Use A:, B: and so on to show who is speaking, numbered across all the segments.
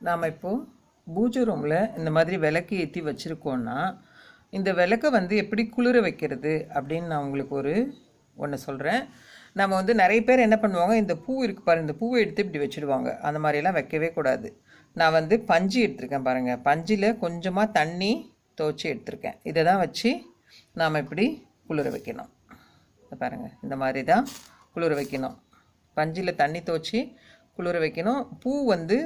A: நாம் இப்போது பூஜை ரூமில் இந்த மாதிரி விளக்கு ஏற்றி வச்சுருக்கோன்னா இந்த விளக்கை வந்து எப்படி குளிர வைக்கிறது அப்படின்னு நான் உங்களுக்கு ஒன்று சொல்கிறேன். நம்ம வந்து நிறைய பேர் என்ன பண்ணுவாங்க, இந்த பூ இருக்குது பாருங்கள், இந்த பூவை எடுத்து இப்படி வச்சுடுவாங்க. அந்த மாதிரியெல்லாம் வைக்கவே கூடாது. நான் வந்து பஞ்சு எடுத்திருக்கேன் பாருங்கள், பஞ்சில் கொஞ்சமாக தண்ணி துவச்சி எடுத்திருக்கேன். இதை தான் வச்சு நாம் இப்படி குளிர வைக்கணும். பாருங்கள், இந்த மாதிரி தான் குளிர வைக்கணும். பஞ்சில் தண்ணி துவச்சி குளிர வைக்கணும். பூ வந்து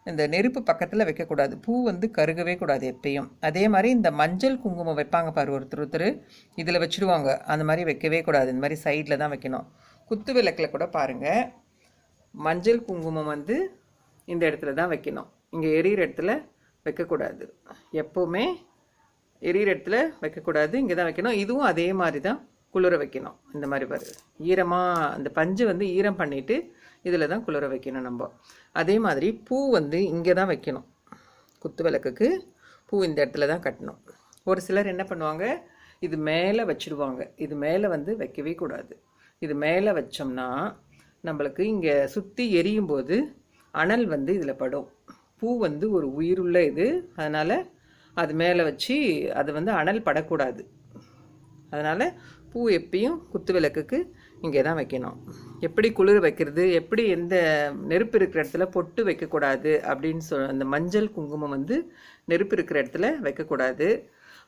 A: இந்த நெருப்பு பக்கத்தில் வைக்கக்கூடாது. பூ வந்து கருகவே கூடாது எப்பயும். அதே மாதிரி இந்த மஞ்சள் குங்குமம் வைப்பாங்க பாரு ஒருத்தர் இதில் வச்சுடுவாங்க. அந்த மாதிரி வைக்கவே கூடாது. இந்த மாதிரி சைடில் தான் வைக்கணும். குத்து விளக்கில் கூட பாருங்கள், மஞ்சள் குங்குமம் வந்து இந்த இடத்துல தான் வைக்கணும். இங்கே எரியிற இடத்துல வைக்கக்கூடாது. எப்போவுமே எரியிற இடத்துல வைக்கக்கூடாது, இங்கே தான் வைக்கணும். இதுவும் அதே மாதிரி தான் குளிர வைக்கணும். இந்த மாதிரி பாரு, ஈரமாக அந்த பஞ்சு வந்து ஈரம் பண்ணிவிட்டு இதில் தான் குளிர வைக்கணும் நம்ம. அதே மாதிரி பூ வந்து இங்கே தான் வைக்கணும். குத்து விளக்குக்கு பூ இந்த இடத்துல தான் கட்டணும். ஒரு சிலர் என்ன பண்ணுவாங்க, இது மேலே வச்சுடுவாங்க. இது மேலே வந்து வைக்கவே கூடாது. இது மேலே வச்சோம்னா நம்மளுக்கு இங்கே சுற்றி எரியும் போது அனல் வந்து இதில் படும். பூ வந்து ஒரு உயிருள்ள இது, அதனால் அது மேலே வச்சு அது வந்து அனல் படக்கூடாது. அதனால் பூ எப்பயும் குத்து விளக்குக்கு இங்கே தான் வைக்கணும். எப்படி குளிர வைக்கிறது, எப்படி எந்த நெருப்பு இருக்கிற இடத்துல பொட்டு வைக்கக்கூடாது அப்படின்னு அந்த மஞ்சள் குங்குமம் வந்து நெருப்பு இருக்கிற இடத்துல வைக்கக்கூடாது.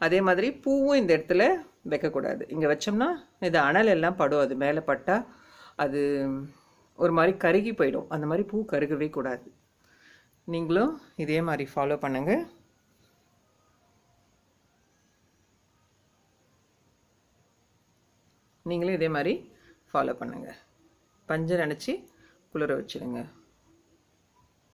A: அதே மாதிரி பூவும் இந்த இடத்துல வைக்கக்கூடாது. இங்கே வச்சோம்னா இது அனல் எல்லாம் படும். அது மேலே பட்டால் அது ஒரு மாதிரி கருகி போயிடும். அந்த மாதிரி பூ கருகவே கூடாது. நீங்களும் இதே மாதிரி ஃபாலோ பண்ணுங்கள். நீங்களும் இதே மாதிரி ஃபாலோ பண்ணுங்கள். பஞ்சை நினச்சி குளிர வச்சுடுங்க.